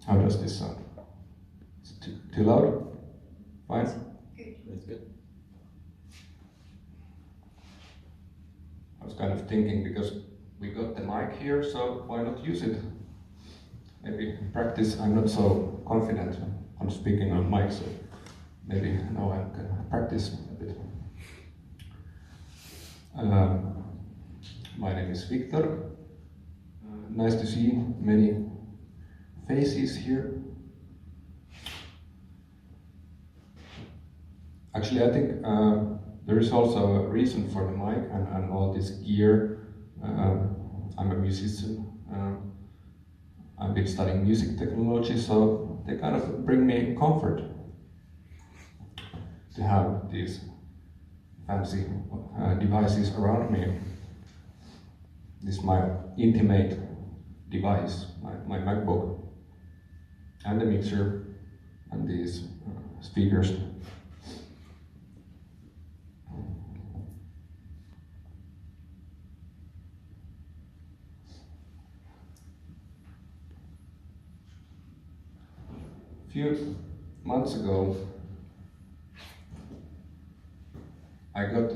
How does this sound? Is it too loud? Fine? Good. That's good. I was kind of thinking, because we got the mic here, so why not use it? Maybe in practice I'm not so confident on speaking on mic, so maybe now I can practice a bit. My name is Viktor. Nice to see many faces here. Actually, I think there is also a reason for the mic and all this gear. I'm a musician. I've been studying music technology, so they kind of bring me comfort to have these fancy devices around me. This is my intimate device, my MacBook, and the mixer, and these speakers. A few months ago, I got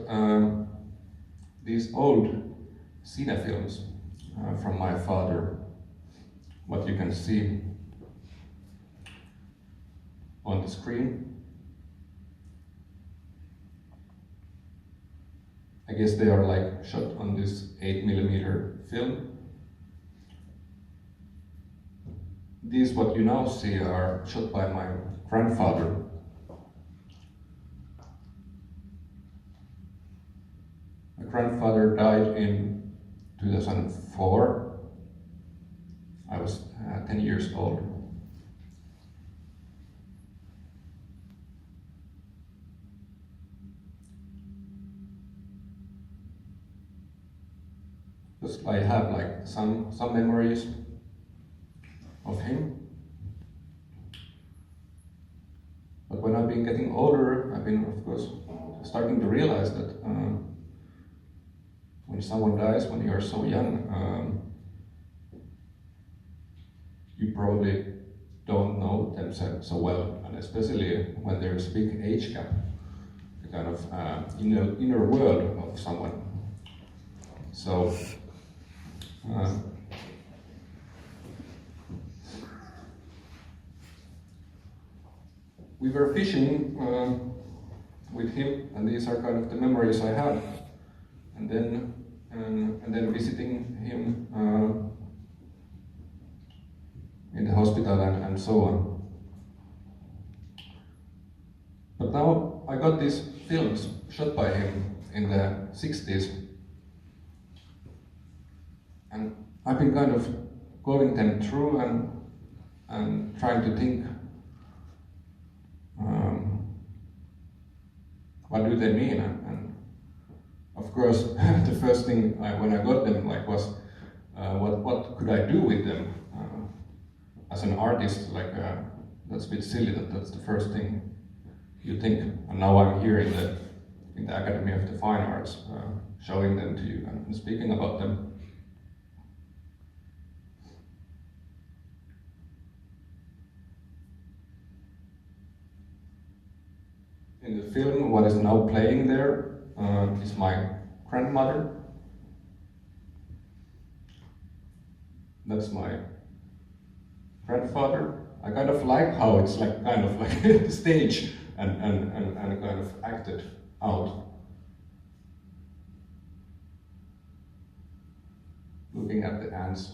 these old cinefilms from my father, what you can see on the screen. I guess they are like shot on this 8mm film. These what you now see are shot by my grandfather. My grandfather died in 2004. I was 10 years old. Because I have like some memories of him. But when I've been getting older, I've been, of course, starting to realize that when someone dies when you are so young, you probably don't know them so well, and especially when there is a big age gap, the kind of inner world of someone. So we were fishing with him, and these are kind of the memories I have. And then visiting him in the hospital and so on. But now I got these films shot by him in the 60s, and I've been kind of going them through and trying to think, what do they mean? And of course, the first thing when I got them was, what could I do with them? As an artist, that's a bit silly that's the first thing you think. And now I'm here in the Academy of the Fine Arts, showing them to you and speaking about them. In the film, what is now playing there is my grandmother. That's my grandfather. I kind of like how it's like kind of like the stage and kind of acted out. Looking at the ants.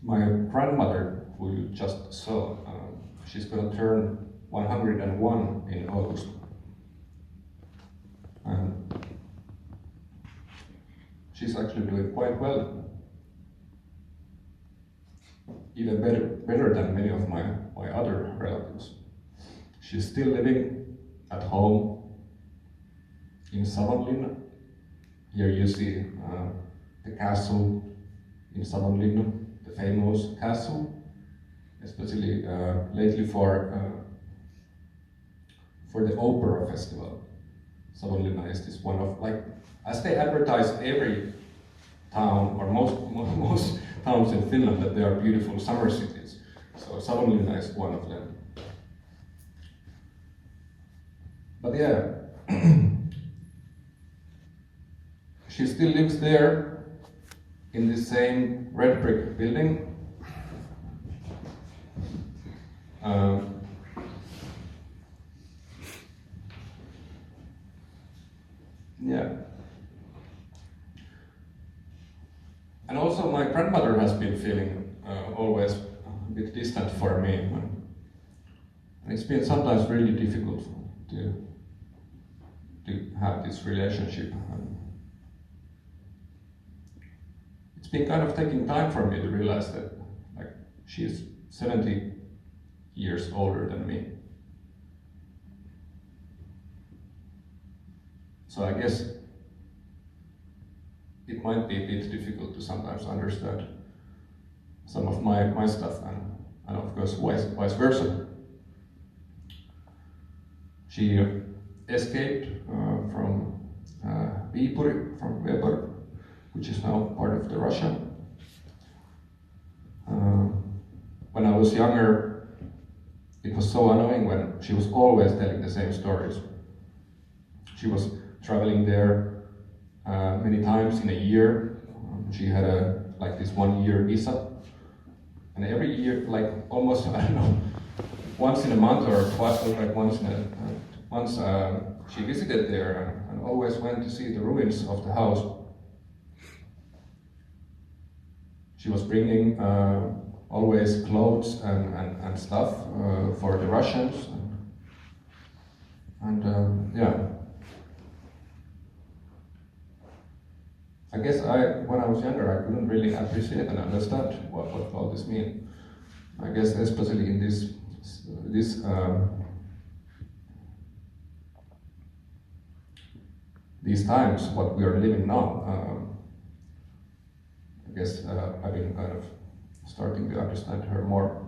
My grandmother, who you just saw, she's going to turn 101 in August. She's actually doing quite well. Even better than many of my other relatives. She's still living at home in Savonlinna. Here you see the castle in Savonlinna, the famous castle. especially lately for the opera festival. Savonlinna is one of, like, as they advertise every town, or most towns in Finland, that they are beautiful summer cities. So Savonlinna is one of them. But yeah, she still lives there in the same red brick building. Yeah. And also my grandmother has been feeling always a bit distant for me. And it's been sometimes really difficult to have this relationship. It's been kind of taking time for me to realize that, like, she's 70 years older than me. So I guess it might be a bit difficult to sometimes understand some of my stuff, and of course vice versa. She escaped from Viipuri, from Weber, which is now part of the Russia. When I was younger, it was so annoying when she was always telling the same stories. She was traveling there many times in a year. She had like this 1 year visa, and every year, like almost, I don't know, once in a month or twice, like once she visited there and always went to see the ruins of the house. She was bringing always clothes and stuff for the Russians, and yeah. I guess when I was younger, I couldn't really appreciate and understand what all this means. I guess especially in these times, what we are living now. I guess I've been kind of starting to understand her more.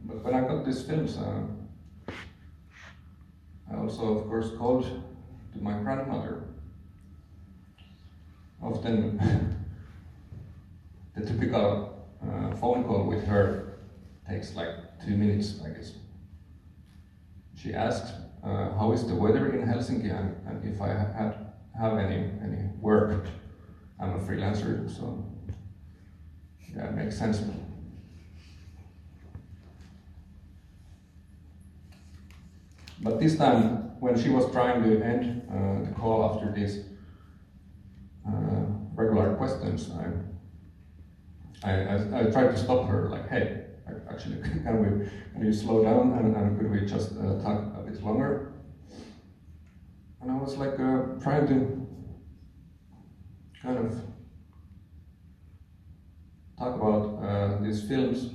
But when I got these films, I also, of course, called to my grandmother. Often, the typical phone call with her takes like 2 minutes, I guess. She asked, how is the weather in Helsinki, and if I have any work. I'm a freelancer, so yeah, it makes sense. But this time, when she was trying to end the call after these regular questions, I tried to stop her, like, hey, actually, can you slow down and could we just talk a bit longer? And I was like trying to kind of talk about these films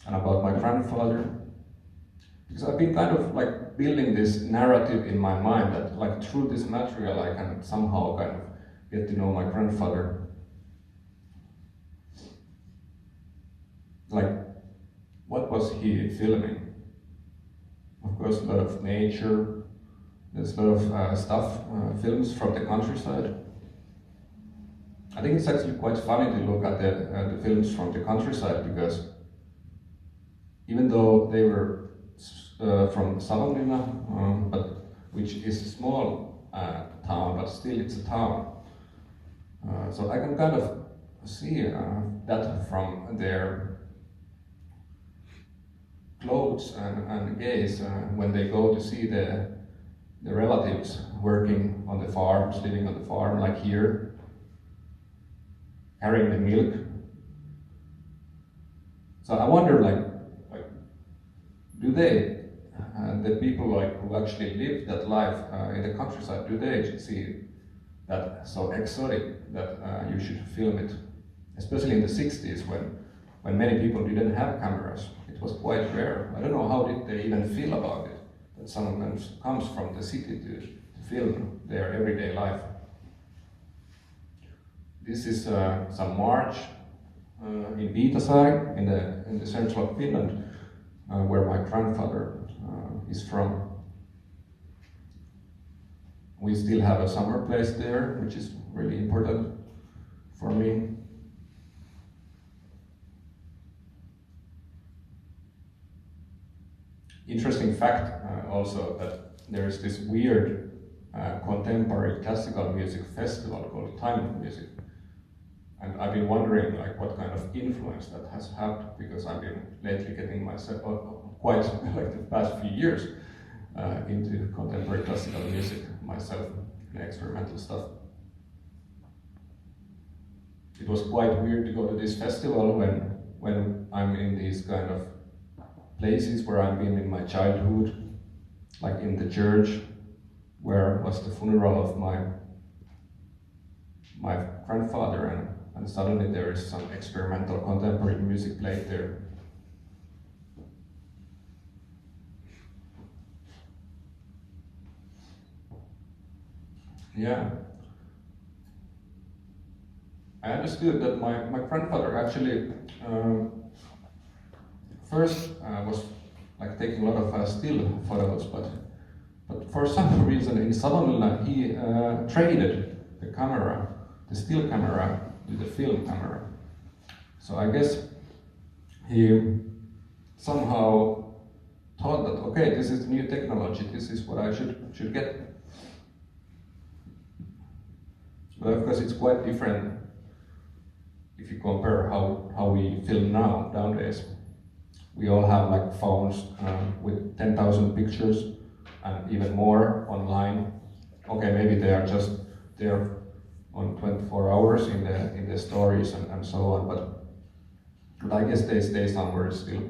and about my grandfather. Because I've been kind of like building this narrative in my mind that, like, through this material I can somehow kind of get to know my grandfather. Like, what was he filming? Of course, a lot of nature, there's a lot of stuff, films from the countryside. I think it's actually quite funny to look at the films from the countryside, because even though they were from Savonlinna, but which is a small town, but still it's a town. So I can kind of see that from their clothes and gaze when they go to see the relatives working on the farms, living on the farm, like here, carrying the milk. So I wonder, like do they, the people like who actually live that life in the countryside, do they see that so exotic that you should film it? Especially in the 60s when many people didn't have cameras. It was quite rare. I don't know how did they even feel about it, that someone comes from the city to film their everyday life. This is some march in Viitasaari, in the central of Finland, where my grandfather is from. We still have a summer place there, which is really important for me. Interesting fact also that there is this weird contemporary classical music festival called Time of Music. And I've been wondering like what kind of influence that has had, because I've been lately getting myself quite like the past few years into contemporary classical music myself and experimental stuff. It was quite weird to go to this festival when I'm in these kind of places where I've been in my childhood, like in the church where was the funeral of my grandfather, and suddenly there is some experimental contemporary music played there. Yeah. I understood that my grandfather actually first was like taking a lot of still photos, but for some reason in Savonlinna he traded the camera, the still camera, with the film camera. So I guess he somehow thought that, okay, this is the new technology, this is what I should get. But of course it's quite different if you compare how we film nowadays. We all have like phones with 10,000 pictures and even more online. Okay, maybe they are just there on 24 hours in the stories and so on, but I guess they stay somewhere still.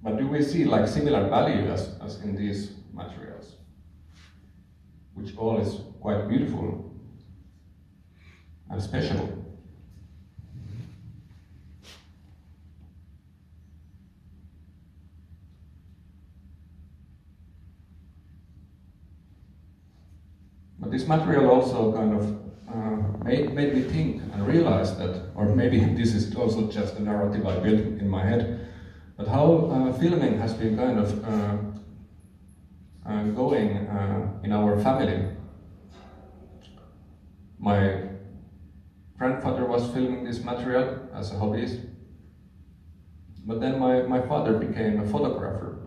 But do we see like similar value as in these materials, which all is quite beautiful and special? But this material also kind of made me think and realize that, or maybe this is also just a narrative I built in my head, but how filming has been kind of going in our family. My grandfather was filming this material as a hobbyist, but then my father became a photographer.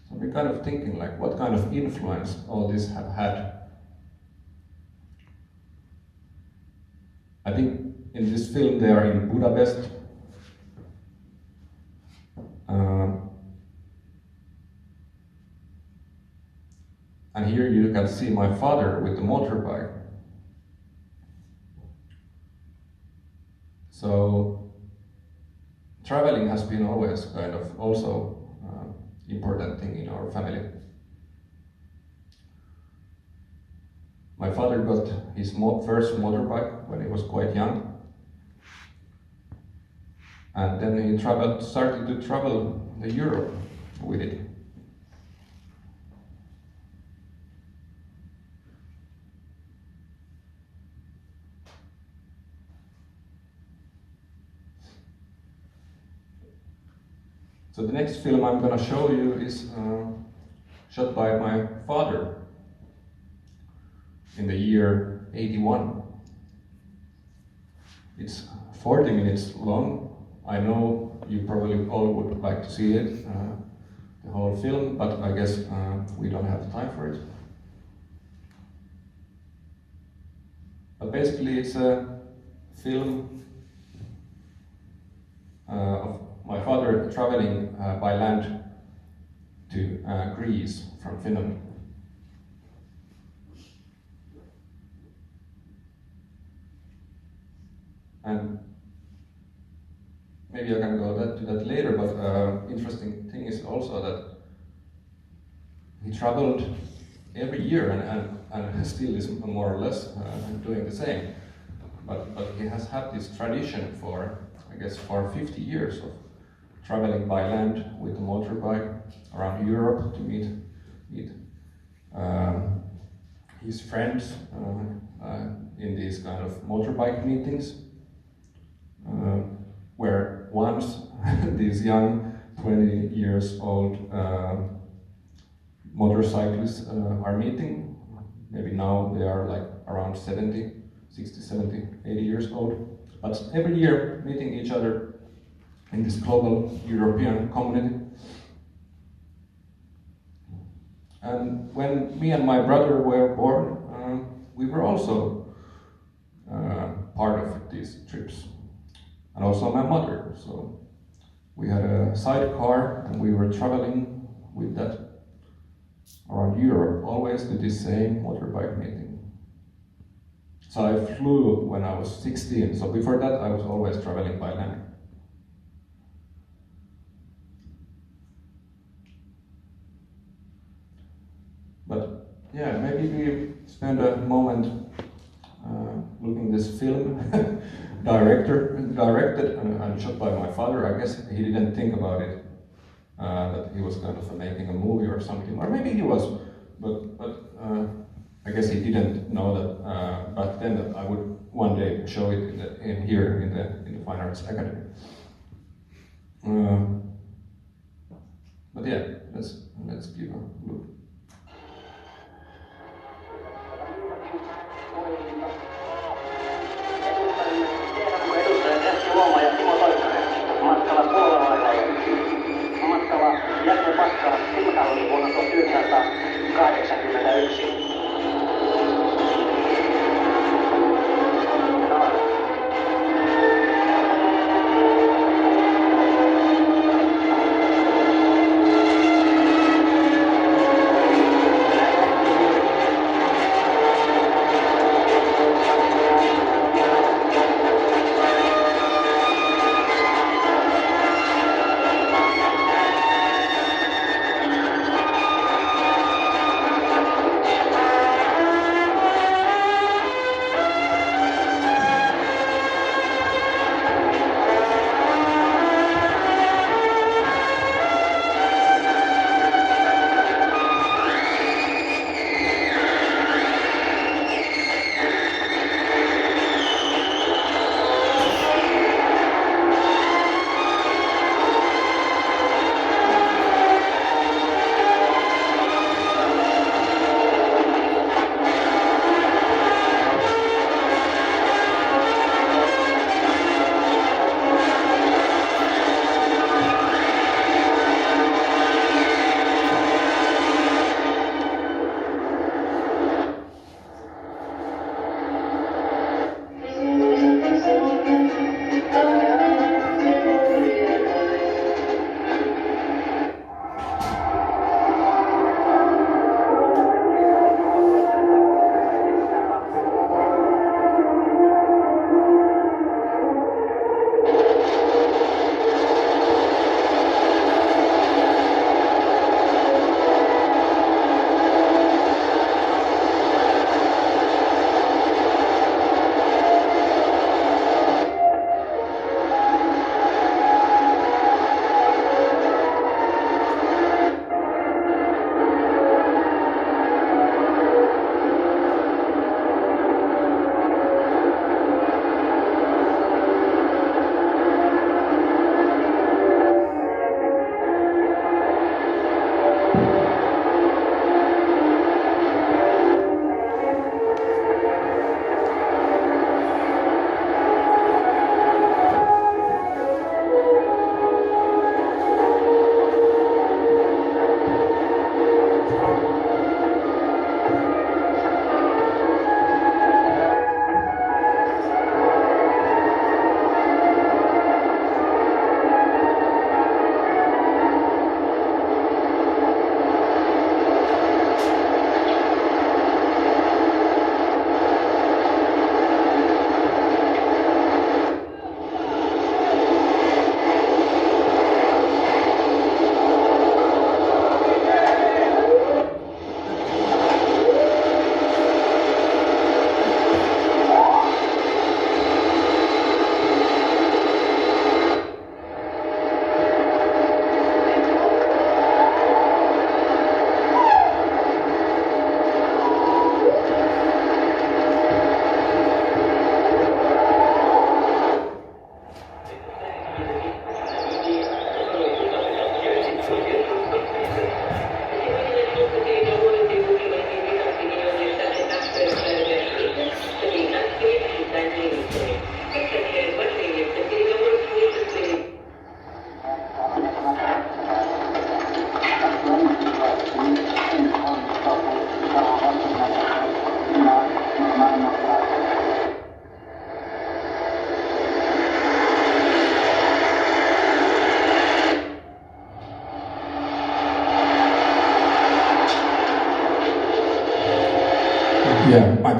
So we're kind of thinking like what kind of influence all this have had. I think in this film they are in Budapest. And here you can see my father with the motorbike. So traveling has been always kind of also important thing in our family. My father got his first motorbike when he was quite young, and then he started to travel Europe with it. So the next film I'm going to show you is shot by my father in the year 81. It's 40 minutes long. I know you probably all would like to see it, the whole film, but I guess we don't have time for it. But basically it's a film of my father traveling by land to Greece from Finland. And maybe I can go to that later, but interesting thing is also that he traveled every year and still is more or less doing the same. But he has had this tradition for, I guess, for 50 years of traveling by land with a motorbike around Europe to meet his friends in these kind of motorbike meetings, where once these young 20 years old motorcyclists are meeting. Maybe now they are like around 60, 70, 80 years old. But every year meeting each other in this global European community. And when me and my brother were born, we were also part of these trips. And also my mother. So we had a sidecar and we were traveling with that around Europe, always to this same motorbike meeting. So I flew when I was 16, so before that I was always traveling by land. But yeah, maybe we spend a moment looking this film, directed and shot by my father. I guess he didn't think about it, that he was kind of making a movie or something, or maybe he was, but I guess he didn't know that back then that I would one day show it here in the Fine Arts Academy. But yeah, let's give a look. Matkalla Siltatalliin vuonna 1981.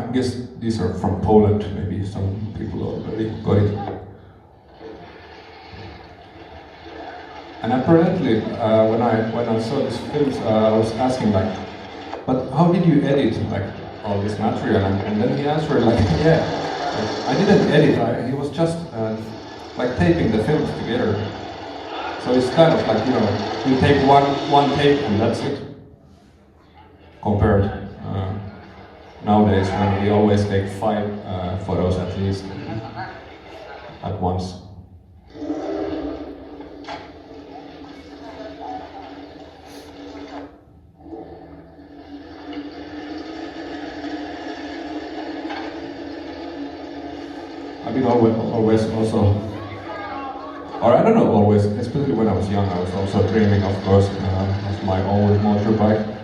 I guess these are from Poland, maybe some people already got it. And apparently, when I saw these films, I was asking like, but how did you edit like all this material? And then he answered like, yeah, I didn't edit. He was just like taping the films together. So it's kind of like, you know, you take one tape and that's it. Compared nowadays when we always take 5 photos at least at once. I've been always also, or I don't know, always, especially when I was young, I was also dreaming, of course, of my own motorbike.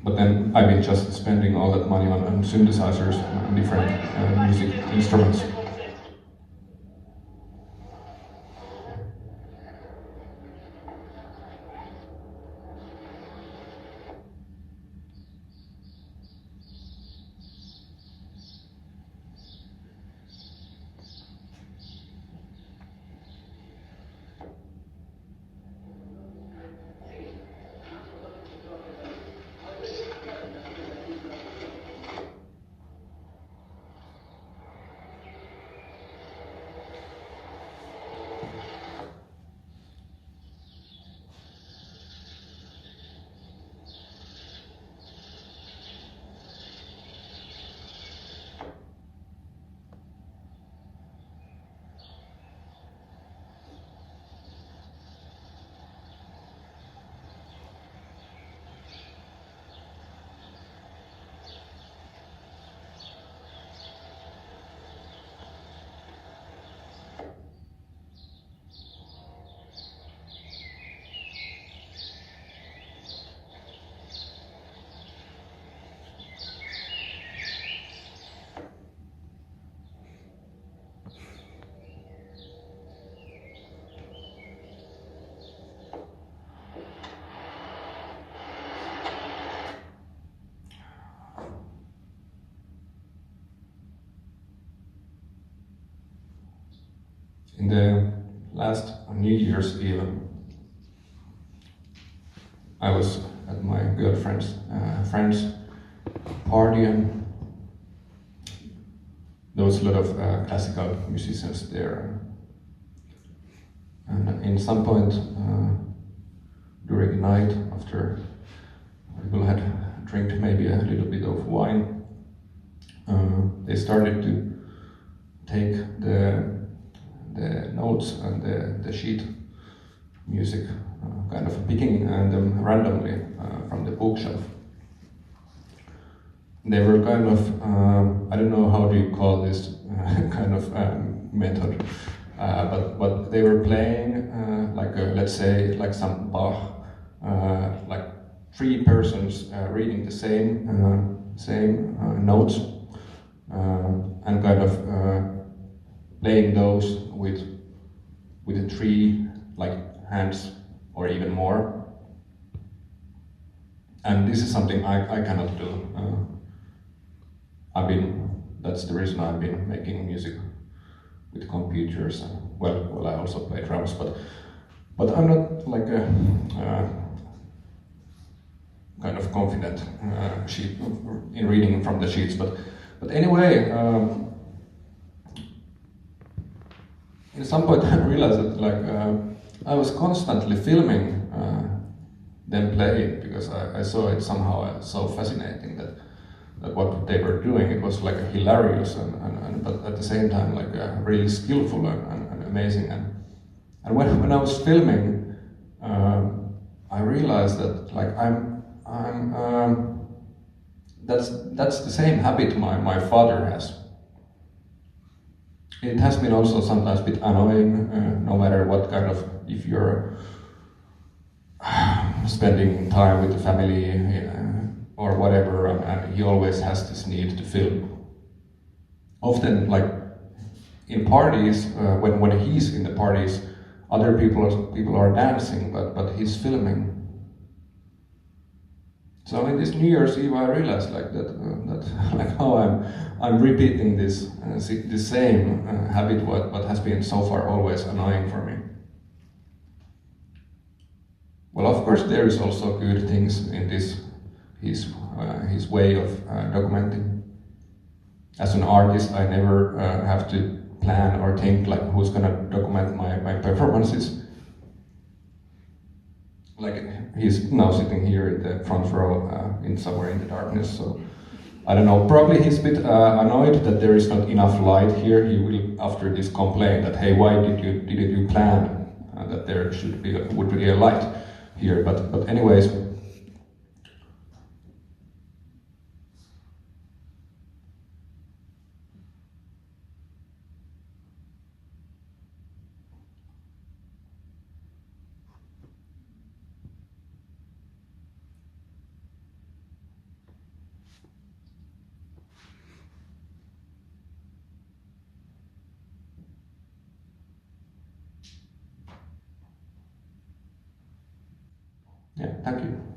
But then I've been just spending all that money on synthesizers and different music instruments. In the last New Year's Eve, I was at my girlfriend's friend's party, and there was a lot of classical musicians there. And in some point during the night, after people had drank maybe a little bit of wine, they started to take the notes and the sheet music, kind of picking them randomly from the bookshelf. They were kind of, I don't know how do you call this kind of method, but they were playing like let's say like some Bach, like 3 persons reading the same notes, and kind of playing those with 3 like hands or even more. And this is something I cannot do. That's the reason I've been making music with computers. And, well, I also play drums, but I'm not like a kind of confident sheet in reading from the sheets. But anyway, at some point I realized that like I was constantly filming them playing, because I saw it somehow so fascinating that what they were doing, it was like hilarious and but at the same time like really skillful and amazing. And when I was filming, I realized that like that's the same habit my father has. It has been also sometimes a bit annoying, no matter what kind of, if you're spending time with the family or whatever, and he always has this need to film. Often, like in parties, when he's in the parties, other people are dancing, but he's filming. So in this New Year's Eve, I realized like that like how I'm repeating this the same habit what has been so far always annoying for me. Well, of course, there is also good things in this his way of documenting. As an artist, I never have to plan or think like who's gonna document my performances. Like he's now sitting here in the front row, in somewhere in the darkness. So I don't know. Probably he's a bit annoyed that there is not enough light here. He will, after this, complain that, hey, why didn't you plan that there would be a light here? But anyways. Yeah, thank you.